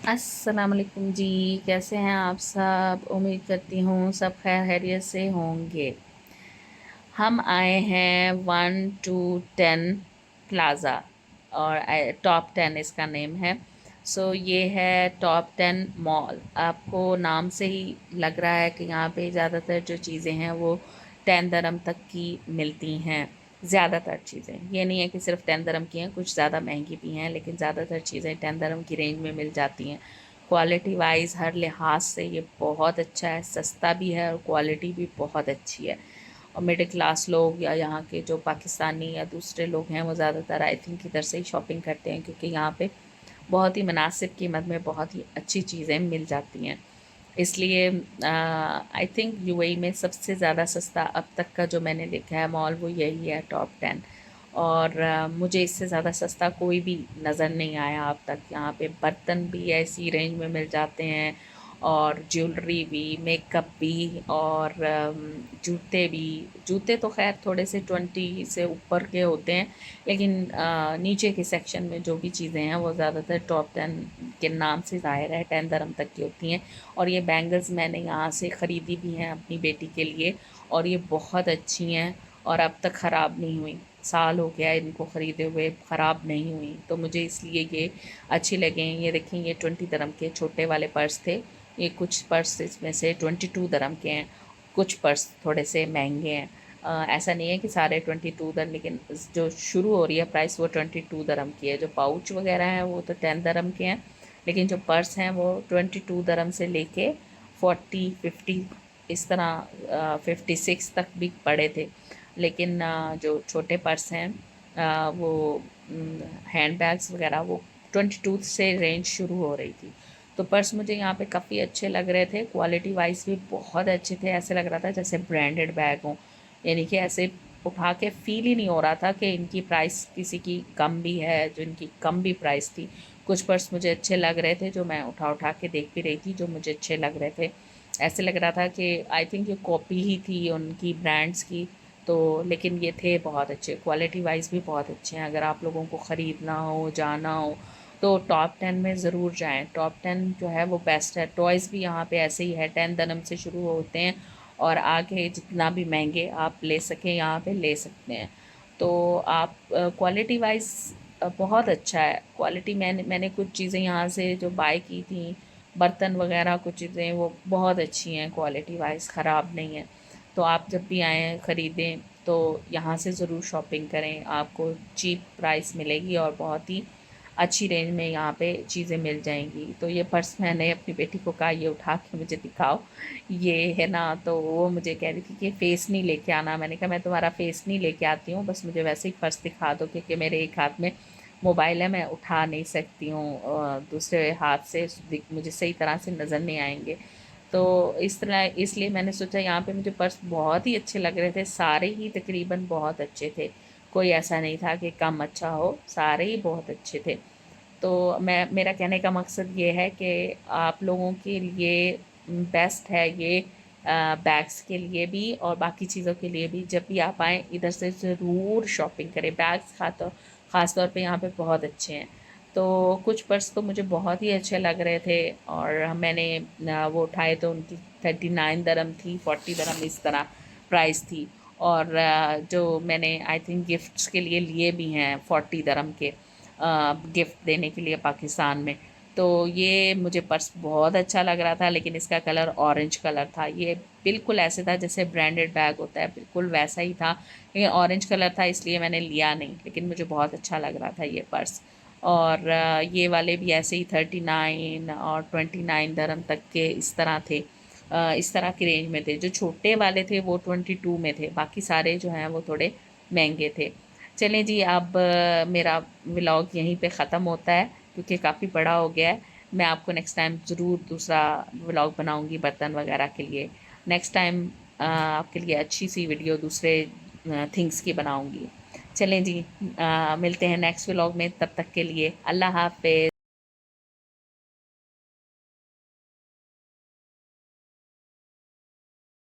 अस्सलाम वालेकुम जी। कैसे हैं आप सब? उम्मीद करती हूँ सब खैर खैरियत से होंगे। हम आए हैं 1 to 10 प्लाज़ा और टॉप 10 इसका नेम है। ये है टॉप 10 मॉल। आपको नाम से ही लग रहा है कि यहाँ पे ज़्यादातर जो चीज़ें हैं वो 10 dirham तक की मिलती हैं। ज़्यादातर चीज़ें, ये नहीं है कि सिर्फ 10 dirham की हैं, कुछ ज़्यादा महंगी भी हैं, लेकिन ज़्यादातर चीज़ें 10 dirham की रेंज में मिल जाती हैं। क्वालिटी वाइज हर लिहाज से ये बहुत अच्छा है, सस्ता भी है और क्वालिटी भी बहुत अच्छी है। और मिडिल क्लास लोग या यहाँ के जो पाकिस्तानी या दूसरे लोग हैं वो ज़्यादातर आई थिंक इधर से ही शॉपिंग करते हैं, क्योंकि यहाँ पे बहुत ही मुनासिब कीमत में बहुत ही अच्छी चीज़ें मिल जाती हैं। इसलिए आई थिंक यूएई में सबसे ज़्यादा सस्ता अब तक का जो मैंने देखा है मॉल वो यही है, टॉप 10। और मुझे इससे ज़्यादा सस्ता कोई भी नज़र नहीं आया अब तक। यहाँ पे बर्तन भी ऐसी रेंज में मिल जाते हैं, और ज्वेलरी भी, मेकअप भी, और जूते भी। जूते तो खैर थोड़े से 20 से ऊपर के होते हैं, लेकिन नीचे के सेक्शन में जो भी चीज़ें हैं वो ज़्यादातर टॉप 10 के नाम से ज़ाहिर है 10 dirham तक की होती हैं। और ये बैंगल्स मैंने यहाँ से ख़रीदी भी हैं अपनी बेटी के लिए, और ये बहुत अच्छी हैं और अब तक ख़राब नहीं हुई। साल हो गया इनको ख़रीदे हुए, ख़राब नहीं हुई, तो मुझे इसलिए ये अच्छी लगे। ये देखें, ये 20 dirham के छोटे वाले पर्स थे। ये कुछ पर्स इसमें से 22 dirham के हैं, कुछ पर्स थोड़े से महंगे हैं। ऐसा नहीं है कि सारे 22 dirham, लेकिन जो शुरू हो रही है प्राइस वो 22 dirham की है। जो पाउच वगैरह हैं वो तो 10 dirham के हैं, लेकिन जो पर्स हैं वो 22 dirham से लेके 40, 50, इस तरह 56 तक भी पड़े थे। लेकिन जो छोटे पर्स हैं वो हैंड बैग्स वगैरह वो 22 से रेंज शुरू हो रही थी। तो पर्स मुझे यहाँ पे काफ़ी अच्छे लग रहे थे, क्वालिटी वाइज भी बहुत अच्छे थे। ऐसे लग रहा था जैसे ब्रांडेड बैग हों, यानी कि ऐसे उठा के फ़ील ही नहीं हो रहा था कि इनकी प्राइस किसी की कम भी है, जो इनकी कम भी प्राइस थी। कुछ पर्स मुझे अच्छे लग रहे थे जो मैं उठा उठा के देख भी रही थी, जो मुझे अच्छे लग रहे थे। ऐसे लग रहा था कि आई थिंक ये कॉपी ही थी उनकी ब्रांड्स की। तो लेकिन ये थे बहुत अच्छे, क्वालिटी वाइज भी बहुत अच्छे हैं। अगर आप लोगों को ख़रीदना हो, जाना हो, तो टॉप 10 में ज़रूर जाएं। टॉप 10 जो है वो बेस्ट है। टॉयज़ भी यहाँ पे ऐसे ही है, 10 dirham से शुरू होते हैं और आगे जितना भी महंगे आप ले सकें यहाँ पे ले सकते हैं। तो आप क्वालिटी वाइज बहुत अच्छा है। क्वालिटी मैंने कुछ चीज़ें यहाँ से जो बाय की थी, बर्तन वगैरह कुछ चीज़ें वो बहुत अच्छी हैं, क्वालिटी वाइज ख़राब नहीं है। तो आप जब भी आएँ ख़रीदें तो यहाँ से ज़रूर शॉपिंग करें, आपको चीप प्राइस मिलेगी और बहुत ही अच्छी रेंज में यहाँ पे चीज़ें मिल जाएंगी। तो ये पर्स मैंने अपनी बेटी को कहा ये उठा के मुझे दिखाओ, ये है ना। तो वो मुझे कह रही थी कि फ़ेस नहीं लेके आना। मैंने कहा मैं तुम्हारा फ़ेस नहीं लेके आती हूँ, बस मुझे वैसे ही पर्स दिखा दो, क्योंकि मेरे एक हाथ में मोबाइल है, मैं उठा नहीं सकती हूँ, दूसरे हाथ से मुझे सही तरह से नज़र नहीं आएंगे। तो इस तरह इसलिए मैंने सोचा, यहाँ पे मुझे पर्स बहुत ही अच्छे लग रहे थे, सारे ही तकरीबन बहुत अच्छे थे। कोई ऐसा नहीं था कि कम अच्छा हो, सारे ही बहुत अच्छे थे। तो मेरा कहने का मकसद ये है कि आप लोगों के लिए बेस्ट है ये, बैग्स के लिए भी और बाकी चीज़ों के लिए भी। जब भी आप आएँ इधर से ज़रूर शॉपिंग करें। बैग्स ख़ास तौर पे यहाँ पे बहुत अच्छे हैं। तो कुछ पर्स तो मुझे बहुत ही अच्छे लग रहे थे, और मैंने वो उठाए तो उनकी 39 dirham थी, 40 dirham इस तरह प्राइस थी। और जो मैंने आई थिंक गिफ्ट्स के लिए लिए भी हैं 40 dirham के, गिफ्ट देने के लिए पाकिस्तान में। तो ये मुझे पर्स बहुत अच्छा लग रहा था, लेकिन इसका कलर ऑरेंज कलर था। ये बिल्कुल ऐसे था जैसे ब्रांडेड बैग होता है, बिल्कुल वैसा ही था, लेकिन ऑरेंज कलर था इसलिए मैंने लिया नहीं, लेकिन मुझे बहुत अच्छा लग रहा था ये पर्स। और ये वाले भी ऐसे ही 39 और 29 dirham तक के इस तरह थे, इस तरह की रेंज में थे। जो छोटे वाले थे वो 22 में थे, बाकी सारे जो हैं वो थोड़े महंगे थे। चलें जी, अब मेरा व्लॉग यहीं पे ख़त्म होता है, क्योंकि काफ़ी बड़ा हो गया है। मैं आपको नेक्स्ट टाइम ज़रूर दूसरा व्लॉग बनाऊंगी बर्तन वगैरह के लिए। नेक्स्ट टाइम आपके लिए अच्छी सी वीडियो दूसरे थिंग्स की बनाऊंगी। चलें जी, मिलते हैं नेक्स्ट व्लॉग में, तब तक के लिए अल्लाह हाफ़िज़।